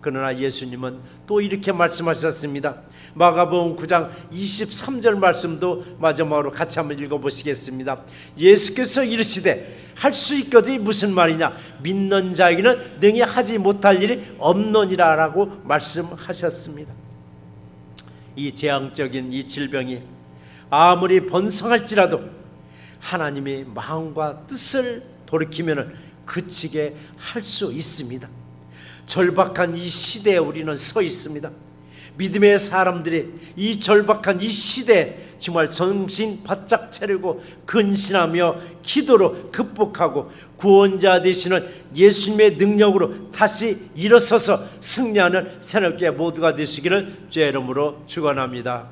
Speaker 3: 그러나 예수님은 또 이렇게 말씀하셨습니다. 마가복음 9장 23절 말씀도 마지막으로 같이 한번 읽어보시겠습니다. 예수께서 이르시되 할 수 있거든 무슨 말이냐, 믿는 자에게는 능히 하지 못할 일이 없느니라 라고 말씀하셨습니다. 이 재앙적인 이 질병이 아무리 번성할지라도 하나님이 마음과 뜻을 돌이키면 그치게 할 수 있습니다. 절박한 이 시대에 우리는 서 있습니다. 믿음의 사람들이 이 절박한 이 시대에 정말 정신 바짝 차리고 근신하며 기도로 극복하고 구원자 되시는 예수님의 능력으로 다시 일어서서 승리하는 새롭게 모두가 되시기를 주의 이름으로 축원합니다.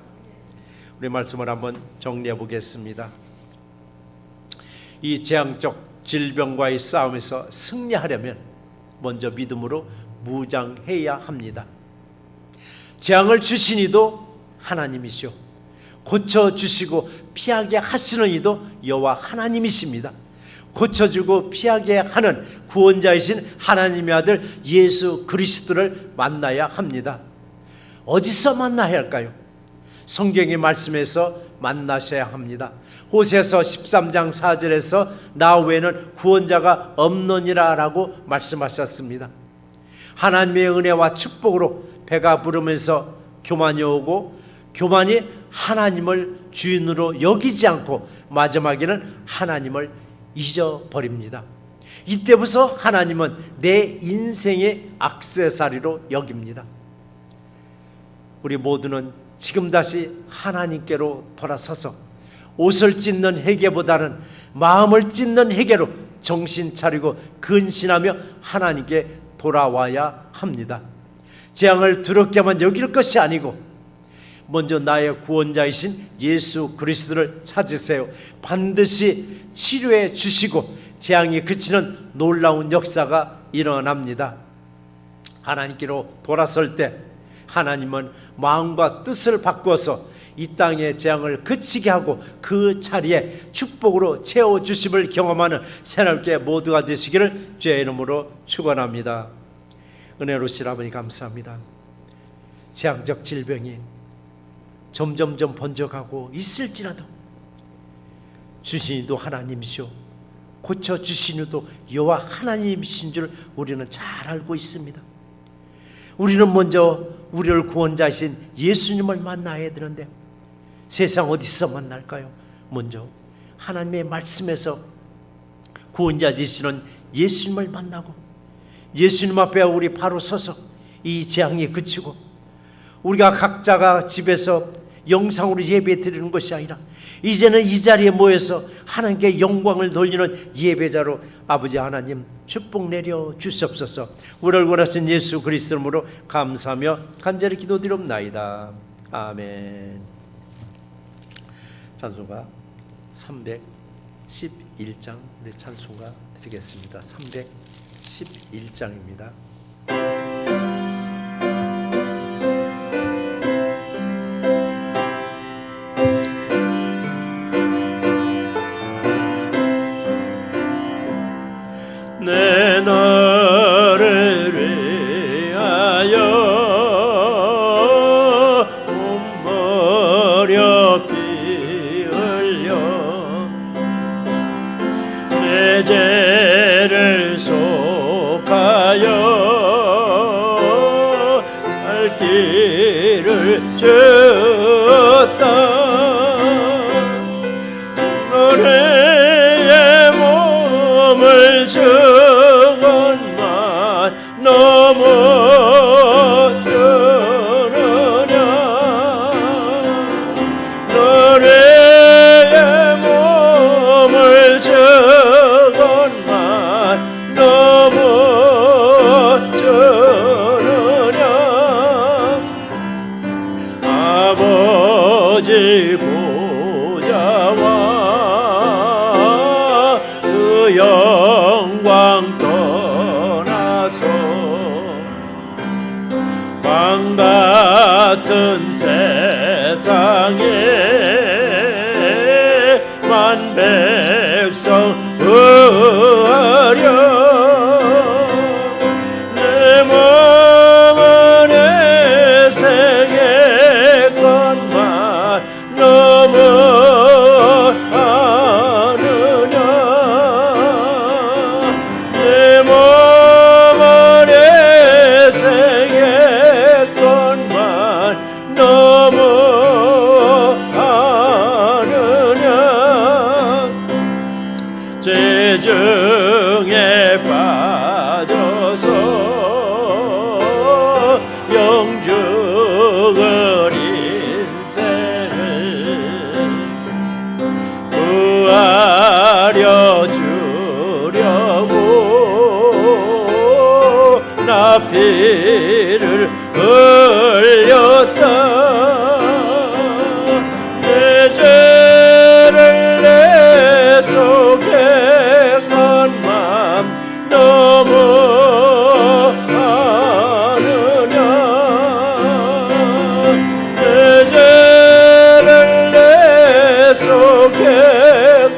Speaker 3: 우리 말씀을 한번 정리해 보겠습니다. 이 재앙적 질병과의 싸움에서 승리하려면 먼저 믿음으로 무장해야 합니다. 재앙을 주신 이도 하나님이시오, 고쳐주시고 피하게 하시는 이도 여호와 하나님이십니다. 고쳐주고 피하게 하는 구원자이신 하나님의 아들 예수 그리스도를 만나야 합니다. 어디서 만나야 할까요? 성경의 말씀에서 만나셔야 합니다. 호세서 13장 4절에서 나 외에는 구원자가 없느니라 라고 말씀하셨습니다. 하나님의 은혜와 축복으로 배가 부르면서 교만이 오고 교만이 하나님을 주인으로 여기지 않고 마지막에는 하나님을 잊어버립니다. 이때부터 하나님은 내 인생의 액세서리로 여깁니다. 우리 모두는 지금 다시 하나님께로 돌아서서 옷을 찢는 회개보다는 마음을 찢는 회개로 정신 차리고 근신하며 하나님께 돌아와야 합니다. 재앙을 두렵게만 여길 것이 아니고 먼저 나의 구원자이신 예수 그리스도를 찾으세요. 반드시 치료해 주시고 재앙이 그치는 놀라운 역사가 일어납니다. 하나님께로 돌아설 때 하나님은 마음과 뜻을 바꾸어서 이 땅의 재앙을 그치게 하고 그 자리에 축복으로 채워주심을 경험하는 새롭게 모두가 되시기를 주의 이름으로 축원합니다. 은혜로우신 아버지 감사합니다. 재앙적 질병이 점점점 번져가고 있을지라도 주신 이도 하나님이시오, 고쳐주신 이도 여호와 하나님이신 줄 우리는 잘 알고 있습니다. 우리는 먼저 우리를 구원자이신 예수님을 만나야 되는데 세상 어디서 만날까요? 먼저 하나님의 말씀에서 구원자 되시는 예수님을 만나고 예수님 앞에 우리 바로 서서 이 재앙이 그치고 우리가 각자가 집에서 영상으로 예배 드리는 것이 아니라 이제는 이 자리에 모여서 하나님께 영광을 돌리는 예배자로 아버지 하나님 축복 내려 주시옵소서. 우리를 원하신 예수 그리스도 이름으로 감사하며 간절히 기도드리옵나이다. 아멘. 찬송가 311장 우리 찬송가 드리겠습니다. 311장입니다.
Speaker 1: 내 너를 위하여 몸버려 피 흘려 내 죄를 속하여 살 길을 줬다. 너의 몸을 저것만 넘어뜨느냐. 너의 몸을 저것만 넘어뜨느냐. 아버지 보좌와 그 영광 떠나서 왕 같은 세상에 만 백성 의하려 내 몸을
Speaker 4: 주셔서 영적인 인생을 구하려 주려고 나 피를 흘렸다. 내 죄를 내 속에 건만 너무 아느냐. 내 죄를 내 속에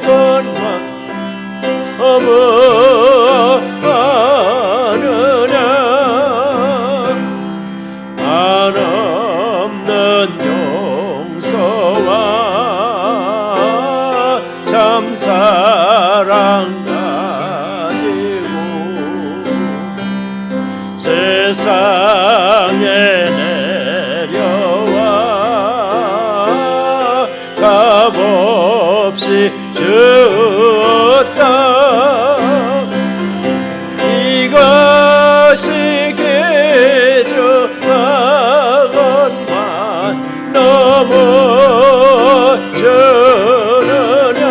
Speaker 4: 건만 너무 아느냐. 한없는 용서와 참 사랑 가지고 세상에 내려와 값없이 주었다. 이것이 기준하건만 너무 주느냐.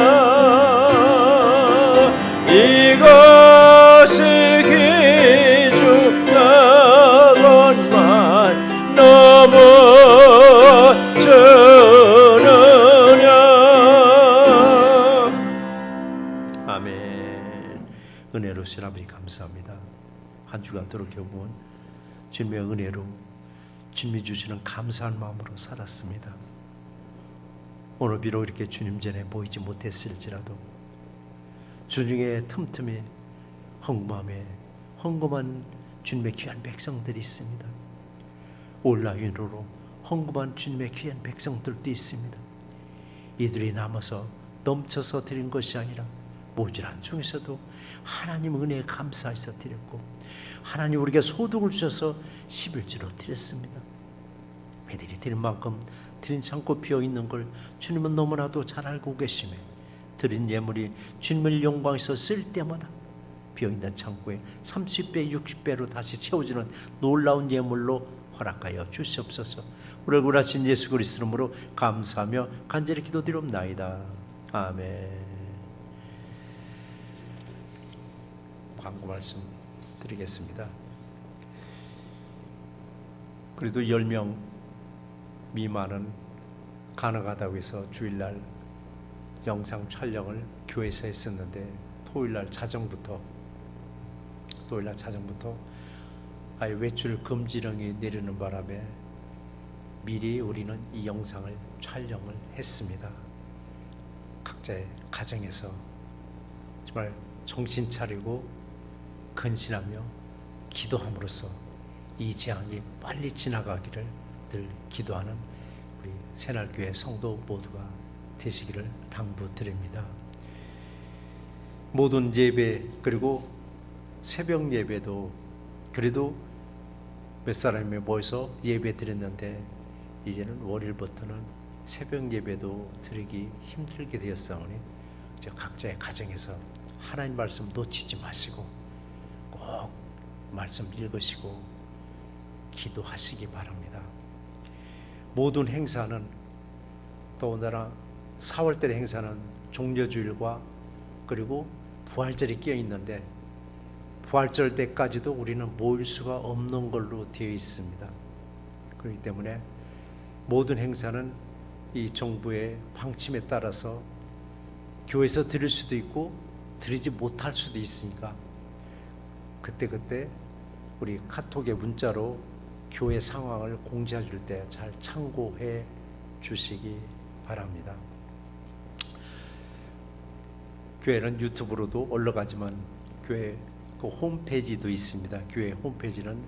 Speaker 4: 이것이 기준하건만 너무 주느냐.
Speaker 3: 아멘. 은혜로우신 아버지 감사합니다. 한 주간 도록 겨우은 주님의 은혜로 주님이 주시는 감사한 마음으로 살았습니다. 오늘 비록 이렇게 주님 전에 모이지 못했을지라도 주중에 틈틈이 헌금한 주님의 귀한 백성들이 있습니다. 온라인으로 헌금한 주님의 귀한 백성들도 있습니다. 이들이 남아서 넘쳐서 드린 것이 아니라 모자란 중에서도 하나님 은혜에 감사해서 드렸고, 하나님 우리에게 소득을 주셔서 11주로 드렸습니다. 이들이 드린 만큼 드린 창고 비어있는 걸 주님은 너무나도 잘 알고 계시며, 드린 예물이 주님을 영광에서 쓸 때마다 비어있는 창고에 30배 60배로 다시 채워지는 놀라운 예물로 허락하여 주시옵소서. 우리를 구하신 예수 그리스도 이름으로 감사하며 간절히 기도드리옵나이다. 아멘. 광고 말씀 드리겠습니다. 그래도 10명 미만은 가능하다고 해서 주일날 영상 촬영을 교회에서 했었는데 토요일날 자정부터 아예 외출 금지령이 내리는 바람에 미리 우리는 이 영상을 촬영을 했습니다. 각자의 가정에서 정말 정신 차리고 근신하며 기도함으로써 이 재앙이 빨리 지나가기를 늘 기도하는 우리 새날교회 성도 모두가 되시기를 당부드립니다. 모든 예배 그리고 새벽 예배도 그래도 몇 사람이 모여서 예배 드렸는데 이제는 월요일부터는 새벽 예배도 드리기 힘들게 되었사오니 이제 각자의 가정에서 하나님 말씀 놓치지 마시고 꼭 말씀 읽으시고 기도하시기 바랍니다. 모든 행사는 더군다나 4월달의 행사는 종려주일과 그리고 부활절이 끼어 있는데 부활절 때까지도 우리는 모일 수가 없는 걸로 되어 있습니다. 그렇기 때문에 모든 행사는 이 정부의 방침에 따라서 교회에서 드릴 수도 있고 드리지 못할 수도 있으니까 그때 우리 카톡의 문자로 교회 상황을 공지해 줄 때 잘 참고해 주시기 바랍니다. 교회는 유튜브로도 올라가지만 교회 그 홈페이지도 있습니다. 교회 홈페이지는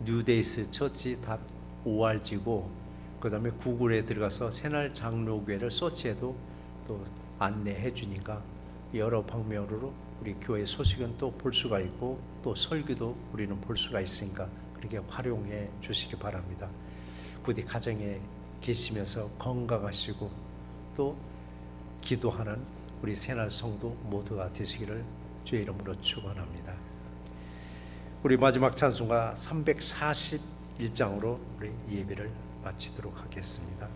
Speaker 3: newdayschurch.org고 그 다음에 구글에 들어가서 새날 장로교회를 서치해도 또 안내해 주니까 여러 방면으로 우리 교회 소식은 또 볼 수가 있고 또 설교도 우리는 볼 수가 있으니까 그렇게 활용해 주시기 바랍니다. 부디 가정에 계시면서 건강하시고 또 기도하는 우리 새날 성도 모두가 되시기를 주의 이름으로 축원합니다. 우리 마지막 찬송가 341장으로 우리 예배를 마치도록 하겠습니다.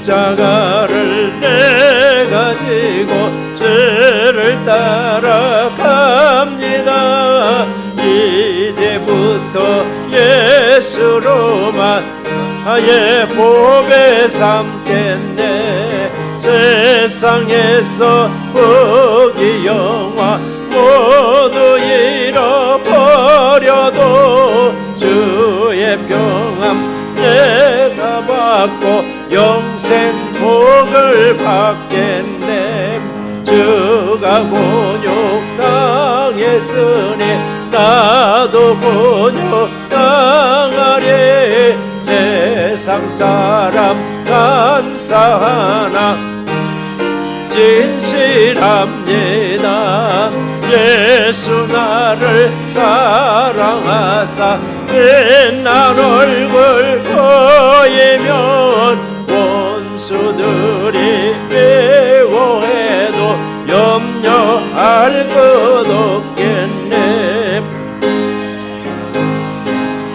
Speaker 4: 십자가를 내가 지고 주를 따라갑니다. 이제부터 예수로만 나의 보배 삼겠네. 세상에서 복이 영화 모두 잃어버려도 주의 평안 내가 받고 영생 복을 받겠네. 주가 곤욕 당했으니 나도 곤욕 당하리. 세상 사람 간사하나 진실합니다. 예수 나를 사랑하사 빛난 얼굴 보이면 원수들이 미워해도 염려할 것 없겠네.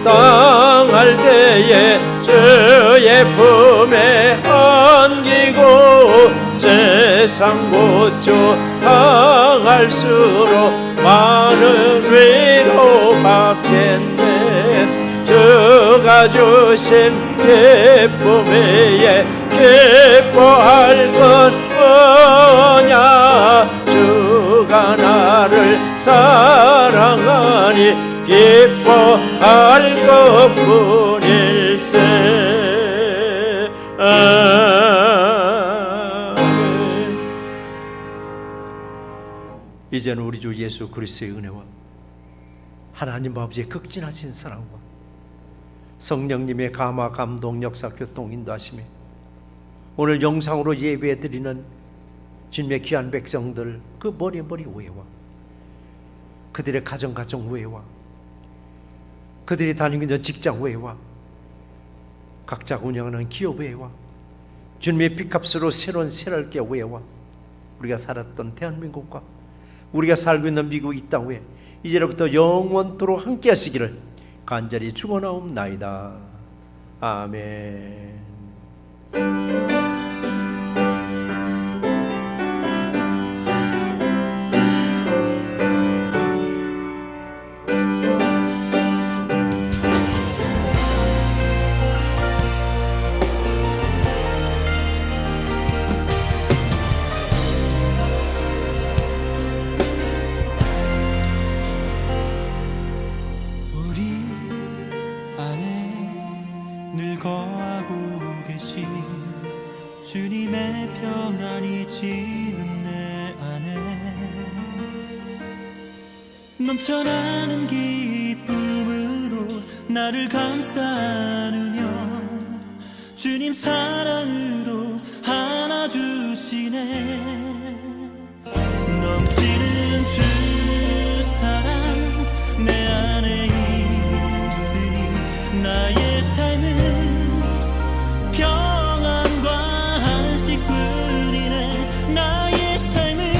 Speaker 4: 당할 때에 주의 품에 안기고 세상 고초 당할수록 많은 위로 받겠네. 주가 주신 기쁨 위에 기뻐할 것 뭐냐. 주가 나를 사랑하니 기뻐할 것뿐일세.
Speaker 3: 이제는 우리 주 예수 그리스도의 은혜와 하나님 아버지의 극진하신 사랑과 성령님의 감화 감동 역사 교통 인도하심에 오늘 영상으로 예배 드리는 주님의 귀한 백성들 그 머리 우애와 그들의 가정 우애와 그들이 다니고 있는 직장 우애와 각자 운영하는 기업 우애와 주님의 핏값으로 새로운 새롭게 우애와 우리가 살았던 대한민국과 우리가 살고 있는 미국 이 땅 위에 이제로부터 영원토록 함께 하시기를 간절히 축원하옵나이다. 아멘.
Speaker 2: 주님의 평안이 지금 내 안에 넘쳐나는 기쁨으로 나를 감싸 안으며 주님 사랑으로 안아주시네. 넘치는 주 사랑 내 안에 있으니 나의 삶은 나의 삶을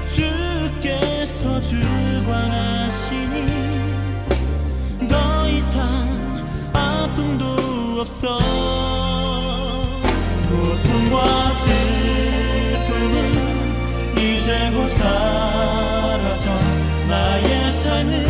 Speaker 2: 주께서 주관하시니 더 이상 아픔도 없어. 고통과 슬픔은 이제 곧 사라져 나의 삶을